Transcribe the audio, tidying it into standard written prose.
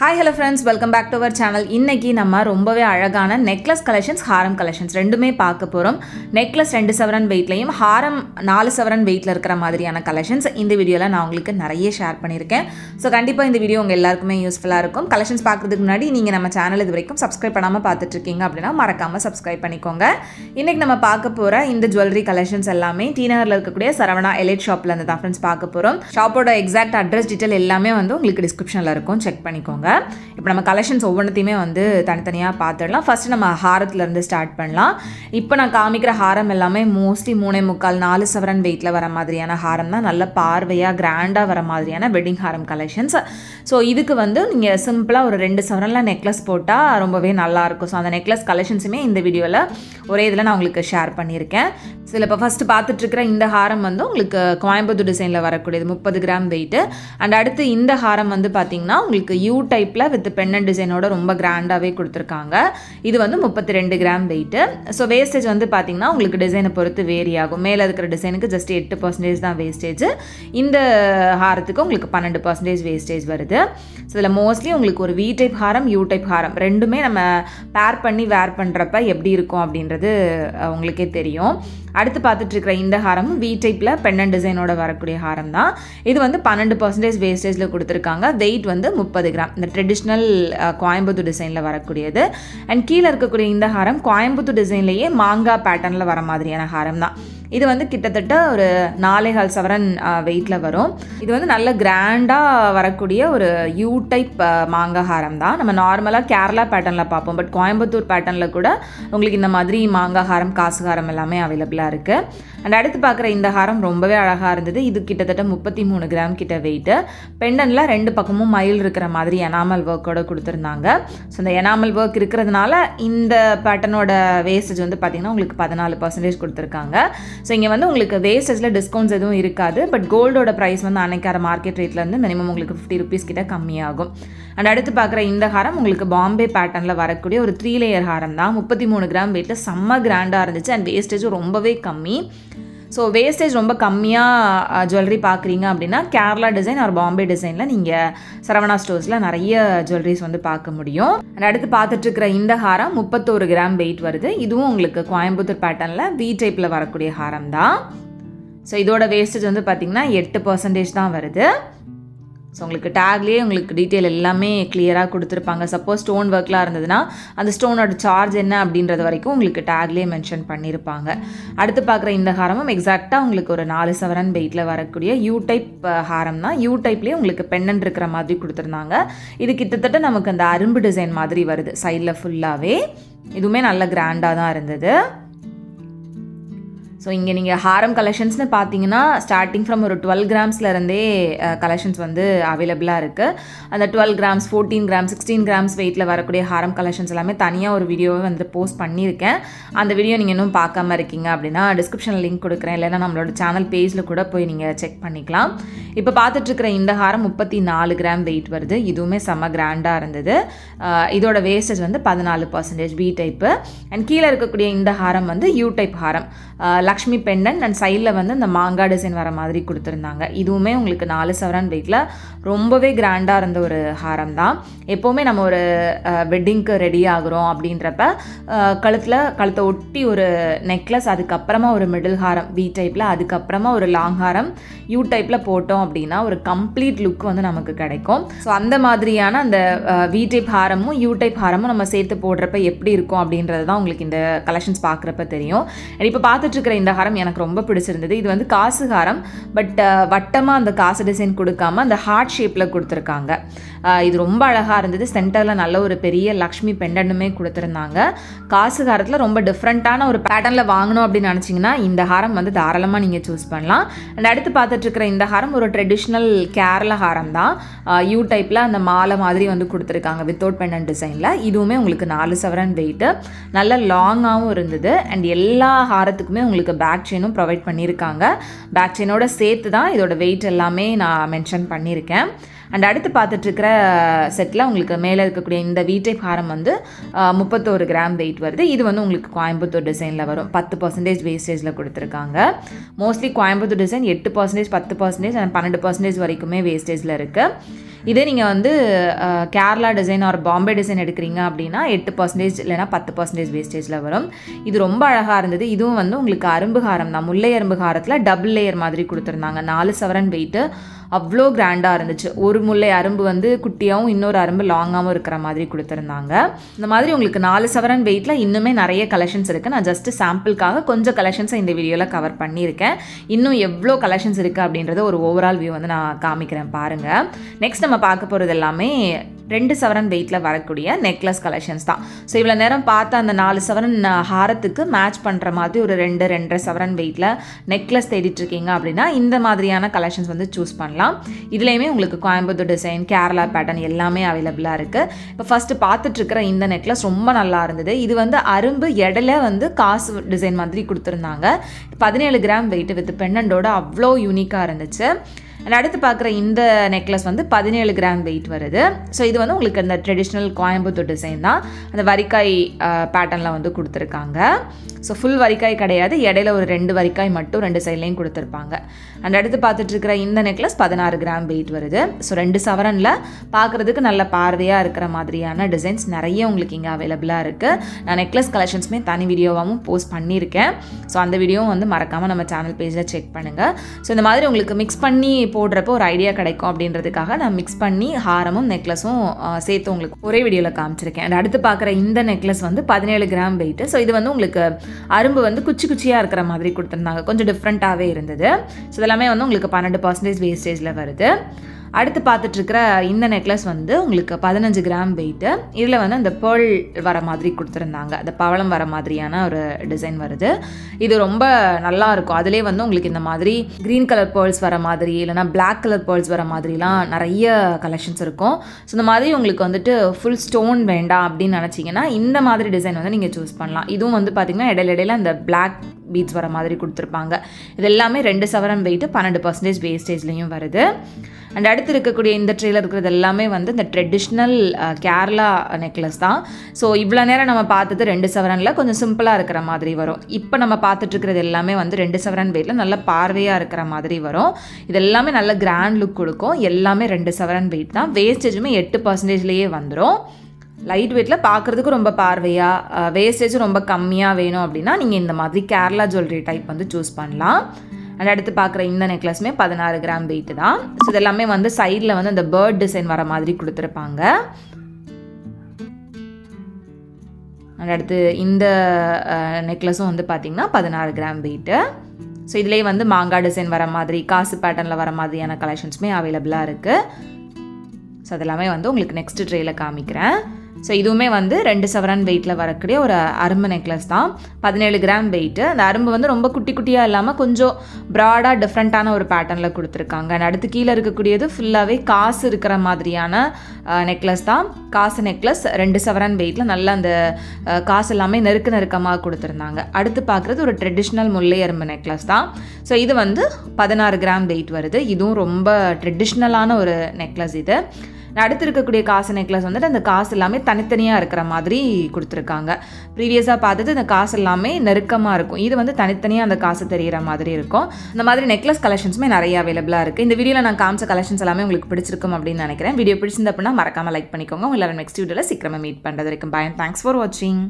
Hi hello friends, welcome back to our channel. இன்னைக்கு நம்ம ரொம்பவே அழகான necklace collections, ஹாரம் collections ரெண்டுமே பார்க்க போறோம். necklace 2 சவரன் வெயிட்லயும் ஹாரம் 4 சவரன் வெயிட்ல இருக்கிற மாதிரியான collections இந்த வீடியோல நான் உங்களுக்கு நிறைய ஷேர் பண்ணிருக்கேன். சோ கண்டிப்பா இந்த வீடியோ உங்க எல்லாருக்குமே யூஸ்ஃபுல்லா இருக்கும். collections பார்க்கிறதுக்கு முன்னாடி நீங்க நம்ம சேனல் இதுவரைக்கும் subscribe பண்ணாம பார்த்துட்டு இருக்கீங்க அப்படினா மறக்காம subscribe பண்ணிக்கோங்க. இன்னைக்கு நம்ம பார்க்க போற இந்த jewelry collections எல்லாமே டி நகர்ல இருக்கக்கூடிய சரவணா எலைட் ஷாப்ல இருந்து தான் फ्रेंड्स பார்க்க போறோம். ஷாப்போட எக்ஸாக்ட் அட்ரஸ் டீடைல் எல்லாமே வந்து உங்களுக்கு டிஸ்கிரிப்ஷன்ல இருக்கும். செக் பண்ணிக்கோங்க. இப்போ நம்ம கலெக்ஷன்ஸ் ஒவ்வொன்றுத்தையுமே வந்து தனித்தனியாக பார்த்துடலாம். ஃபர்ஸ்ட் நம்ம ஹாரத்துலேருந்து ஸ்டார்ட் பண்ணலாம். இப்போ நான் காமிக்கிற ஹாரம் எல்லாமே மோஸ்ட்லி 3.25-4 சவரன் வெயிட்டில் வர மாதிரியான ஹாரம் தான். நல்ல பார்வையாக கிராண்டாக வர மாதிரியான வெட்டிங் ஹாரம் கலெக்ஷன்ஸ். ஸோ இதுக்கு வந்து நீங்கள் சிம்பிளாக ஒரு 2 சவரனில் நெக்லஸ் போட்டால் ரொம்பவே நல்லாயிருக்கும். ஸோ அந்த நெக்லஸ் கலெக்ஷன்ஸுமே இந்த வீடியோவில் ஒரே இதில் நான் உங்களுக்கு ஷேர் பண்ணியிருக்கேன். ஸோ இப்போ ஃபஸ்ட்டு பார்த்துட்ருக்கிற இந்த ஹாரம் வந்து உங்களுக்கு கோயம்புத்தூர் டிசைனில் வரக்கூடியது 30 கிராம் வெயிட்டு. அண்ட் அடுத்து இந்த ஹாரம் வந்து பார்த்திங்கன்னா உங்களுக்கு யூ டைப்பில் வித் பெண்ணன் டிசைனோட ரொம்ப கிராண்டாகவே கொடுத்துருக்காங்க. இது வந்து 32 கிராம் வெயிட்டு. ஸோ வேஸ்டேஜ் வந்து பார்த்திங்கன்னா உங்களுக்கு டிசைனை பொறுத்து வேரி ஆகும். மேலே இருக்கிற டிசைனுக்கு ஜஸ்ட் 8% தான் வேஸ்டேஜ். இந்த ஹாரத்துக்கு உங்களுக்கு 12% வேஸ்டேஜ் வருது. ஸோ இதில் மோஸ்ட்லி உங்களுக்கு ஒரு we type Haram, you type ஹாரம் ரெண்டுமே நம்ம பேர் பண்ணி வேர் பண்ணுறப்ப எப்படி இருக்கும் அப்படின்றது உங்களுக்கே தெரியும். அடுத்து பார்த்துட்ருக்கிற இந்த ஹாரம் வி டைப்பில் பெண்ணன் டிசைனோட வரக்கூடிய ஹாரம் தான். இது வந்து 12% வேஸ்டேஜில் கொடுத்துருக்காங்க. வெயிட் வந்து 30 கிராம். இந்த ட்ரெடிஷ்னல் கோயம்புத்தூர் டிசைனில் வரக்கூடியது. அண்ட் கீழே இருக்கக்கூடிய இந்த ஹாரம் கோயம்புத்தூர் டிசைன்லேயே மாங்காய் பேட்டர்னில் வர மாதிரியான ஹாரம் தான். இது வந்து கிட்டத்தட்ட ஒரு 4.25 சவரன் வெயிட்டில் வரும். இது வந்து நல்ல கிராண்டாக வரக்கூடிய ஒரு யூ டைப் மாங்காய் ஹாரம் தான். நம்ம நார்மலாக கேரளா பேட்டர்னில் பார்ப்போம். பட் கோயம்புத்தூர் பேட்டர்னில் கூட உங்களுக்கு இந்த மாதிரி மாங்காய் ஹாரம், காசு ஹாரம் எல்லாமே அவைலபிளாக இருக்குது. அண்ட் அடுத்து பார்க்குற இந்த ஹாரம் ரொம்பவே அழகாக இருந்தது. இது கிட்டத்தட்ட 33 கிராம் கிட்ட வெயிட்டு. பெண்டனில் 2 பக்கமும் மயில் இருக்கிற மாதிரி எனாமல் ஒர்க்கோட கொடுத்துருந்தாங்க. ஸோ இந்த எனாமல் ஒர்க் இருக்கிறதுனால இந்த பேட்டர்னோட வேஸ்டேஜ் வந்து பார்த்திங்கன்னா உங்களுக்கு 14% கொடுத்துருக்காங்க. ஸோ இங்கே வந்து உங்களுக்கு வேஸ்டேஜில் டிஸ்கவுண்ட்ஸ் எதுவும் இருக்காது. பட் கோல்டோட ப்ரைஸ் வந்து அன்னைக்கார மார்க்கெட் ரேட்லேருந்து மினிமம் உங்களுக்கு 50 ருபீஸ் கிட்ட கம்மியாகும். அண்ட் அடுத்து பார்க்குற இந்த ஹாரம் உங்களுக்கு பாம்பே பேட்டர்னில் வரக்கூடிய ஒரு 3 லேயர் ஹாரம் தான். 33 கிராம் வெயிட்டில் செம்ம கிராண்டாக இருந்துச்சு. அண்ட் வேஸ்டேஜும் ரொம்பவே கம்மி. ஸோ வேஸ்டேஜ் ரொம்ப கம்மியாக ஜுவல்லரி பார்க்குறீங்க அப்படின்னா கேரளா டிசைன் ஒரு பாம்பே டிசைனில் நீங்கள் சரவணா ஸ்டோர்ஸில் நிறைய ஜுவல்லரிஸ் வந்து பார்க்க முடியும். அண்ட் அடுத்து பார்த்துட்ருக்கிற இந்த ஹாரம் 31 கிராம் வெயிட் வருது. இதுவும் உங்களுக்கு கோயம்புத்தூர் பேட்டர்னில் வி டைப்பில் வரக்கூடிய ஹாரம் தான். ஸோ இதோட வேஸ்டேஜ் வந்து பார்த்திங்கன்னா 8% தான் வருது. ஸோ உங்களுக்கு டேக்லேயே உங்களுக்கு டீட்டெயில் எல்லாமே கிளியராக கொடுத்துருப்பாங்க. சப்போஸ் ஸ்டோன் ஒர்க்லாம் இருந்ததுன்னா அந்த ஸ்டோனோட சார்ஜ் என்ன அப்படின்றது வரைக்கும் உங்களுக்கு டேக்லேயே மென்ஷன் பண்ணியிருப்பாங்க. அடுத்து பார்க்குற இந்த ஹாரமும் எக்ஸாக்டாக உங்களுக்கு ஒரு 4 சவரன் வெயிட்டில் வரக்கூடிய யூ டைப் ஹாரம் தான். யூ டைப்லேயே உங்களுக்கு பெண்ணன் இருக்கிற மாதிரி கொடுத்துருந்தாங்க. இது கிட்டத்தட்ட நமக்கு அந்த அரும்பு டிசைன் மாதிரி வருது சைடில் ஃபுல்லாகவே. இதுவுமே நல்ல கிராண்டாக தான் இருந்தது. ஸோ இங்கே நீங்கள் ஹாரம் கலெக்ஷன்ஸ்னு பார்த்தீங்கன்னா ஸ்டார்டிங் ஃப்ரம் ஒரு 12 கிராம்ஸ்லேருந்தே கலெக்ஷன்ஸ் வந்து அவைலபிளாக இருக்குது. அந்த 12 கிராம்ஸ், 14 கிராம்ஸ், 16 கிராம்ஸ் வெயிட்டில் வரக்கூடிய ஹாரம் கலெக்ஷன்ஸ் எல்லாமே தனியாக ஒரு வீடியோவை வந்து போஸ்ட் பண்ணியிருக்கேன். அந்த வீடியோ நீங்கள் இன்னும் பார்க்காம இருக்கீங்க அப்படின்னா டிஸ்கிரிப்ஷனில் லிங்க் கொடுக்குறேன். இல்லைன்னா நம்மளோட சேனல் பேஜில் கூட போய் நீங்கள் செக் பண்ணிக்கலாம். இப்போ பார்த்துட்ருக்கிற இந்த ஹாரம் 34 கிராம் வெயிட் வருது. இதுவுமே செம்ம கிராண்டாக இருந்தது. இதோட வேஸ்டேஜ் வந்து 14% பி டைப்பு. அண்ட் கீழே இருக்கக்கூடிய இந்த ஹாரம் வந்து you type Haram, Lakshmi pendant and சைடில் வந்து இந்த மாங்காய் டிசைன் வர மாதிரி கொடுத்துருந்தாங்க. இதுவுமே உங்களுக்கு 4 சவரன் வெயிட்டில் ரொம்பவே கிராண்டாக இருந்த ஒரு ஹாரம் தான். எப்போவுமே நம்ம ஒரு வெட்டிங்க்கு ரெடி ஆகுறோம் அப்படின்றப்ப கழுத்தை ஒட்டி ஒரு நெக்லஸ், அதுக்கப்புறமா ஒரு மிடில் ஹாரம் வி டைப்பில், அதுக்கப்புறமா ஒரு லாங் ஹாரம் யூ டைப்பில் போட்டோம் அப்படின்னா ஒரு கம்ப்ளீட் லுக் வந்து நமக்கு கிடைக்கும். ஸோ அந்த மாதிரியான அந்த வி டைப் ஹாரமும் யூ டைப் ஹாரமும் நம்ம சேர்த்து போடுறப்ப எப்படி இருக்கும் அப்படின்றது தான் உங்களுக்கு இந்த கலெக்ஷன்ஸ் பார்க்குறப்ப தெரியும். இப்போ பார்த்துட்ருக்கிற இந்த ஹாரம் எனக்கு ரொம்ப பிடிச்சிருந்தது. இது வந்து காசு ஹாரம். பட் வட்டமாக அந்த காசு டிசைன் கொடுக்காம அந்த ஹார்ட் ஷேப்பில் கொடுத்துருக்காங்க. இது ரொம்ப அழகாக இருந்தது. சென்டரில் நல்ல ஒரு பெரிய லக்ஷ்மி பெண்டனுமே கொடுத்துருந்தாங்க. காசு ஹாரத்தில் ரொம்ப டிஃப்ரெண்ட்டான ஒரு பேட்டர்னில் வாங்கணும் அப்படின்னு நினச்சிங்கன்னா இந்த ஹாரம் வந்து தாராளமாக நீங்கள் சூஸ் பண்ணலாம். அண்ட் அடுத்து பார்த்துட்ருக்கிற இந்த ஹாரம் ஒரு ட்ரெடிஷ்னல் கேரளா ஹாரம் தான். யூ டைப்பில் அந்த மாலை மாதிரி வந்து கொடுத்துருக்காங்க வித்தவுட் பெண்டன் டிசைனில். இதுவுமே உங்களுக்கு 4 சவரன் வெயிட்டு. நல்ல லாங்காகவும் இருந்தது. அண்ட் எல்லா ஹாரத்துக்குமே உங்களுக்கு பேக் செயினும் ப்ரொவைட் பண்ணியிருக்காங்க. பேக் செயினோட சேர்த்து தான் இதோட வெயிட் எல்லாமே நான் மென்ஷன் பண்ணியிருக்கேன். அண்ட் அடுத்து பார்த்துட்ருக்கிற செட்டில் உங்களுக்கு மேலே இருக்கக்கூடிய இந்த வி டைப் ஹாரம் வந்து 31 கிராம் வெயிட் வருது. இது வந்து உங்களுக்கு கோயம்புத்தூர் டிசைனில் வரும். 10% வேஸ்டேஜில் கொடுத்துருக்காங்க. மோஸ்ட்லி கோயம்புத்தூர் டிசைன் 8%, 10% அண்ட் 12% வரைக்குமே வேஸ்டேஜில் இருக்குது. இதே நீங்கள் வந்து Kerala design R Bombay design எடுக்கிறீங்க அப்படின்னா 8% இல்லைனா 10% வேஸ்டேஜில் வரும். இது ரொம்ப அழகாக இருந்தது. இதுவும் வந்து உங்களுக்கு அரும்பு ஹாரம் தான், முல்லை அரும்பு ஹாரத்தில் டபுள் லேயர் மாதிரி கொடுத்துருந்தாங்க. 4 சவரன் வெயிட்டு, அவ்வளோ கிராண்டாக இருந்துச்சு. ஒரு முல்லை அரும்பு வந்து குட்டியாகவும் இன்னொரு அரும்பு லாங்காகவும் இருக்கிற மாதிரி கொடுத்துருந்தாங்க. இந்த மாதிரி உங்களுக்கு 4 சவரன் வெயிட்டில் இன்னுமே நிறைய கலெக்ஷன்ஸ் இருக்குது. நான் ஜஸ்ட்டு சாம்பிளுக்காக கொஞ்சம் கலெக்ஷன்ஸை இந்த வீடியோவில் கவர் பண்ணியிருக்கேன். இன்னும் எவ்வளோ கலெக்ஷன்ஸ் இருக்குது அப்படின்றத ஒரு ஓவரால் வியூ வந்து நான் காமிக்கிறேன் பாருங்கள். நெக்ஸ்ட் நம்ம பார்க்க போகிறது எல்லாமே 2 சவரன் வெயிட்டில் வரக்கூடிய நெக்லஸ் கலெக்ஷன்ஸ் தான். ஸோ இவ்வளோ நேரம் பார்த்த அந்த 4 சவரன் ஹாரத்துக்கு மேட்ச் பண்ணுற மாதிரி ஒரு 2-2.5 சவரன் வெயிட்டில் நெக்லஸ் தேடிட்டுருக்கீங்க அப்படின்னா இந்த மாதிரியான கலெக்ஷன்ஸ் வந்து சூஸ் பண்ணலாம். இதுலேயுமே உங்களுக்கு கோயம்புத்தூர் டிசைன், கேரளா பேட்டர்ன் எல்லாமே அவைலபிளாக இருக்குது. இப்போ ஃபஸ்ட்டு பார்த்துட்ருக்கிற இந்த நெக்லஸ் ரொம்ப நல்லா இருந்தது. இது வந்து அரும்பு இடையில வந்து காசு டிசைன் மாதிரி கொடுத்துருந்தாங்க. 17 கிராம் வெயிட் வித் பெண்டன்டோட அவ்வளோ யூனிக்காக இருந்துச்சு. அண்ட் அடுத்து பார்க்குற இந்த நெக்லஸ் வந்து 17 கிராம் வெயிட் வருது. ஸோ இது வந்து உங்களுக்கு அந்த ட்ரெடிஷ்னல் கோயம்புத்தூர் டிசைன் தான், அந்த வரிக்காய் பேட்டர்னில் வந்து கொடுத்துருக்காங்க. ஸோ ஃபுல் வரிக்காய் கிடையாது, இடையில ஒரு 2 வரிக்காய் மட்டும் 2 சைட்லேயும் கொடுத்துருப்பாங்க. அண்ட் அடுத்து பார்த்துட்ருக்கிற இந்த நெக்லஸ் 16 கிராம் வெயிட் வருது. ஸோ 2 சவரனில் பார்க்குறதுக்கு நல்ல பார்வையாக இருக்கிற மாதிரியான டிசைன்ஸ் நிறைய உங்களுக்கு இங்கே அவைலபிளாக இருக்குது. நான் நெக்லஸ் கலெக்ஷன்ஸுமே தனி வீடியோவாகவும் போஸ்ட் பண்ணியிருக்கேன். ஸோ அந்த வீடியோவும் வந்து மறக்காமல் நம்ம சேனல் பேஜில் செக் பண்ணுங்கள். ஸோ இந்த மாதிரி உங்களுக்கு மிக்ஸ் பண்ணி போடுறப்போ ஒரு ஐடியா கிடைக்கும் அப்படின்றதுக்காக நான் மிக்ஸ் பண்ணி ஹாரமும் நெக்லஸும் சேர்த்து உங்களுக்கு ஒரே வீடியோவில் காமிச்சிருக்கேன். அண்ட் அடுத்து பார்க்குற இந்த நெக்லஸ் வந்து 17 கிராம் வெயிட்டு. ஸோ இது வந்து உங்களுக்கு அரும்பு வந்து குச்சி குச்சியாக இருக்கிற மாதிரி கொடுத்துருந்தாங்க, கொஞ்சம் டிஃப்ரெண்ட்டாகவே இருந்தது. ஸோ இதெல்லாமே வந்து உங்களுக்கு 12% வேஸ்டேஜில் வருது. அடுத்து பார்த்துட்ருக்கிற இந்த நெக்லஸ் வந்து உங்களுக்கு 15 கிராம் வெயிட்டு. இதில் வந்து அந்த பேர்ல் வர மாதிரி கொடுத்துருந்தாங்க, அந்த பவளம் வர மாதிரியான ஒரு டிசைன் வருது. இது ரொம்ப நல்லா இருக்கும். அதிலே வந்து உங்களுக்கு இந்த மாதிரி க்ரீன் கலர் பேர்ல்ஸ் வர மாதிரி இல்லைனா பிளாக் கலர் பேர்ல்ஸ் வர மாதிரிலாம் நிறைய கலெக்ஷன்ஸ் இருக்கும். ஸோ இந்த மாதிரி உங்களுக்கு வந்துட்டு ஃபுல் ஸ்டோன் வேண்டாம் அப்படின்னு நினச்சிங்கன்னா இந்த மாதிரி டிசைன் வந்து நீங்கள் சூஸ் பண்ணலாம். இதுவும் வந்து பார்த்திங்கன்னா இடையில அந்த பிளாக் பீட்ஸ் வர மாதிரி கொடுத்துருப்பாங்க. இது எல்லாமே 2 சவரன் வெயிட்டு, 12% வேஸ்டேஜ்லேயும் வருது. அண்ட் அடுத்து இருக்கக்கூடிய இந்த ட்ரேயில் இருக்கிறது எல்லாமே வந்து இந்த ட்ரெடிஷ்னல் கேரளா நெக்லஸ் தான். ஸோ இவ்வளோ நேரம் நம்ம பார்த்தது 2 சவரனில் கொஞ்சம் சிம்பிளாக இருக்கிற மாதிரி வரும். இப்போ நம்ம பார்த்துட்ருக்கிறது எல்லாமே வந்து 2 சவரன் வெயிட்டில் நல்ல பார்வையாக இருக்கிற மாதிரி வரும். இது எல்லாமே நல்ல கிராண்ட் லுக் கொடுக்கும். எல்லாமே 2 சவரன் வெயிட் தான். வேஸ்டேஜுமே 8%லேயே வந்துடும். லைட் வெயிட்டில் பார்க்குறதுக்கு ரொம்ப பார்வையாக, வேஸ்டேஜும் ரொம்ப கம்மியாக வேணும் அப்படின்னா நீங்கள் இந்த மாதிரி கேரளா ஜுவல்லரி டைப் வந்து சூஸ் பண்ணலாம். அண்ட் அடுத்து பார்க்குற இந்த நெக்லஸுமே 16 கிராம் வெயிட்டு தான். ஸோ இதெல்லாமே வந்து சைடில் வந்து அந்த பேர்ட் டிசைன் வர மாதிரி கொடுத்துருப்பாங்க. அண்ட் அடுத்து இந்த நெக்லஸும் வந்து பார்த்திங்கன்னா 16 கிராம் வெயிட்டு. ஸோ இதுலேயே வந்து மாங்காய் டிசைன் வர மாதிரி, காசு பேட்டர்னில் வர மாதிரியான கலெக்ஷன்ஸுமே அவைலபிளாக இருக்குது. ஸோ அதெல்லாமே வந்து உங்களுக்கு நெக்ஸ்ட் ட்ரேயில் காமிக்கிறேன். ஸோ இதுவுமே வந்து 2 சவரன் வெயிட்டில் வரக்கூடிய ஒரு அரும்பு நெக்லஸ் தான், 17 கிராம் வெயிட்டு. அந்த அரும்பு வந்து ரொம்ப குட்டி குட்டியாக இல்லாமல் கொஞ்சம் ப்ராடாக டிஃப்ரெண்ட்டான ஒரு பேட்டர்னில் கொடுத்துருக்காங்க. அண்ட் அடுத்து கீழே இருக்கக்கூடியது ஃபுல்லாகவே காசு இருக்கிற மாதிரியான நெக்லஸ் தான். காசு நெக்லஸ் 2 சவரன் வெயிட்டில் நல்ல அந்த காசு எல்லாமே நெருக்கமாக கொடுத்துருந்தாங்க. அடுத்து பார்க்குறது ஒரு ட்ரெடிஷ்னல் முல்லை அரும்பு நெக்லஸ் தான். ஸோ இது வந்து 16 கிராம் வெயிட் வருது. இதுவும் ரொம்ப ட்ரெடிஷ்னலான ஒரு நெக்லஸ் இது. அடுத்து இருக்கக்கூடிய காசு நெக்லஸ் வந்துட்டு அந்த காசு எல்லாமே தனித்தனியாக இருக்கிற மாதிரி கொடுத்துருக்காங்க. ப்ரீவியஸாக பார்த்தது இந்த காசு எல்லாமே நெருக்கமாக இருக்கும், இது வந்து தனித்தனியாக அந்த காசு தெரிகிற மாதிரி இருக்கும். இந்த மாதிரி நெக்லஸ் கலெக்ஷன்ஸுமே நிறைய அவைலபிளாக இருக்குது. இந்த வீடியோவில் நான் காமிச்ச கலெக்ஷன்ஸ் எல்லாமே உங்களுக்கு பிடிச்சிருக்கும் அப்படின்னு நினைக்கிறேன். வீடியோ பிடிச்சிருந்த அப்படின்னா மறக்காமல் லைக் பண்ணிக்கோங்க. உங்களை நெக்ஸ்ட் வீடியோவில் சீக்கிரமாக மீட் பண்ணுறது வரைக்கும் பாய். தேங்க்ஸ் ஃபார் வாட்சிங்.